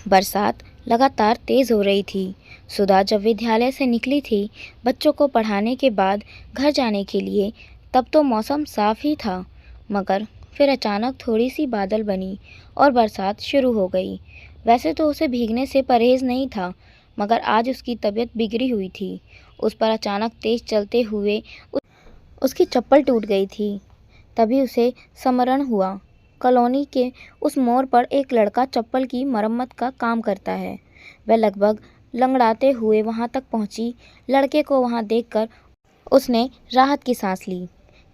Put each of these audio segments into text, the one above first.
बरसात लगातार तेज हो रही थी। सुधा जब विद्यालय से निकली थी बच्चों को पढ़ाने के बाद घर जाने के लिए, तब तो मौसम साफ ही था, मगर फिर अचानक थोड़ी सी बादल बनी और बरसात शुरू हो गई। वैसे तो उसे भीगने से परहेज नहीं था, मगर आज उसकी तबीयत बिगड़ी हुई थी। उस पर अचानक तेज चलते हुए उसकी चप्पल टूट गई थी। तभी उसे स्मरण हुआ, कॉलोनी के उस मोड़ पर एक लड़का चप्पल की मरम्मत का काम करता है। वह लगभग लंगड़ाते हुए वहां तक पहुंची। लड़के को वहां देखकर उसने राहत की सांस ली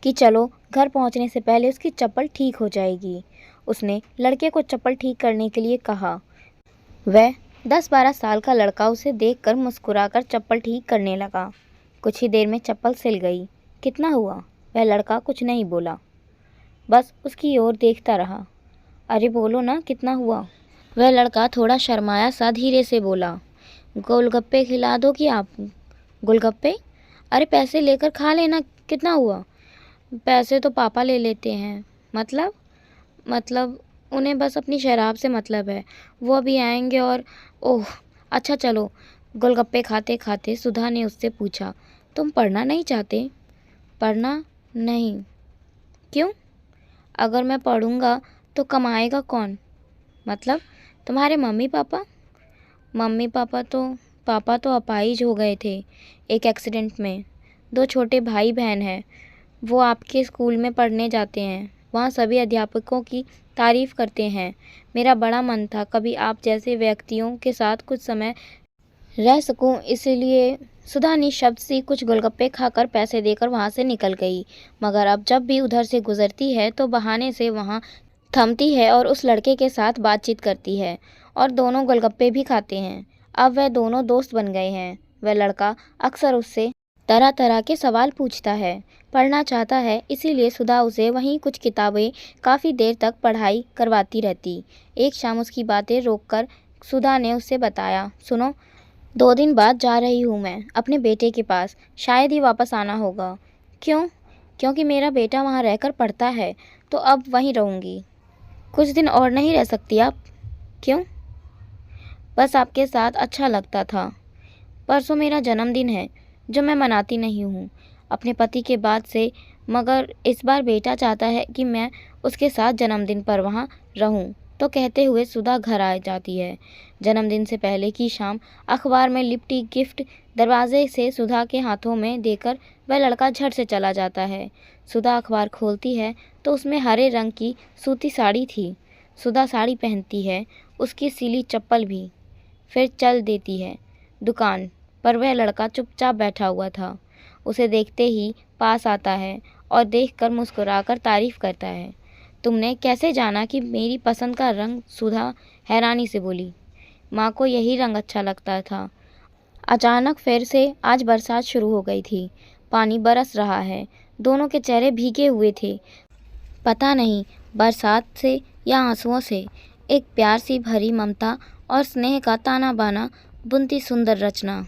कि चलो घर पहुंचने से पहले उसकी चप्पल ठीक हो जाएगी। उसने लड़के को चप्पल ठीक करने के लिए कहा। वह 10-12 साल का लड़का उसे देखकर मुस्कुराकर चप्पल ठीक करने लगा। कुछ ही देर में चप्पल सिल गई। कितना हुआ? वह लड़का कुछ नहीं बोला, बस उसकी ओर देखता रहा। अरे बोलो ना, कितना हुआ? वह लड़का थोड़ा शर्माया सा धीरे से बोला। गोलगप्पे खिला दो कि आप? गोलगप्पे? अरे पैसे लेकर खा लेना। कितना हुआ? पैसे तो पापा ले लेते हैं। मतलब उन्हें बस अपनी शराब से मतलब है। वो अभी आएंगे और ओह अच्छा चलो। गोलगप्पे खाते खाते सुधा ने उससे पूछा, तुम पढ़ना नहीं चाहते? पढ़ना नहीं? क्यों? अगर मैं पढ़ूंगा तो कमाएगा कौन? मतलब तुम्हारे मम्मी पापा? मम्मी पापा तो अपाहिज हो गए थे एक एक्सीडेंट में। 2 छोटे भाई बहन हैं। वो आपके स्कूल में पढ़ने जाते हैं। वहाँ सभी अध्यापकों की तारीफ करते हैं। मेरा बड़ा मन था कभी आप जैसे व्यक्तियों के साथ कुछ समय रह सकूं, इसलिए सुधा निशब्द सी कुछ गोलगप्पे खाकर पैसे देकर वहाँ से निकल गई। मगर अब जब भी उधर से गुजरती है तो बहाने से वहाँ थमती है और उस लड़के के साथ बातचीत करती है और दोनों गोलगप्पे भी खाते हैं। अब वह दोनों दोस्त बन गए हैं। वह लड़का अक्सर उससे तरह तरह के सवाल पूछता है। पढ़ना चाहता है, इसीलिए सुधा उसे वहीं कुछ किताबें काफ़ी देर तक पढ़ाई करवाती रहती। एक शाम उसकी बातें रोककर सुधा ने उससे बताया, सुनो, 2 दिन बाद जा रही हूँ मैं अपने बेटे के पास। शायद ही वापस आना होगा। क्यों? क्योंकि मेरा बेटा वहाँ रहकर पढ़ता है, तो अब वहीं रहूँगी। कुछ दिन और नहीं रह सकती आप? क्यों? बस आपके साथ अच्छा लगता था। परसों मेरा जन्मदिन है जो मैं मनाती नहीं हूँ अपने पति के बाद से, मगर इस बार बेटा चाहता है कि मैं उसके साथ जन्मदिन पर वहाँ रहूँ। तो कहते हुए सुधा घर आ जाती है। जन्मदिन से पहले की शाम अखबार में लिपटी गिफ्ट दरवाजे से सुधा के हाथों में देकर वह लड़का झट से चला जाता है। सुधा अखबार खोलती है तो उसमें हरे रंग की सूती साड़ी थी। सुधा साड़ी पहनती है, उसकी सिली चप्पल भी, फिर चल देती है दुकान पर। वह लड़का चुपचाप बैठा हुआ था। उसे देखते ही पास आता है और देखकर मुस्कुराकर तारीफ करता है। तुमने कैसे जाना कि मेरी पसंद का रंग? सुधा हैरानी से बोली। माँ को यही रंग अच्छा लगता था। अचानक फिर से आज बरसात शुरू हो गई थी। पानी बरस रहा है। दोनों के चेहरे भीगे हुए थे। पता नहीं बरसात से या आंसुओं से। एक प्यार सी भरी ममता और स्नेह का ताना बाना बुनती सुंदर रचना।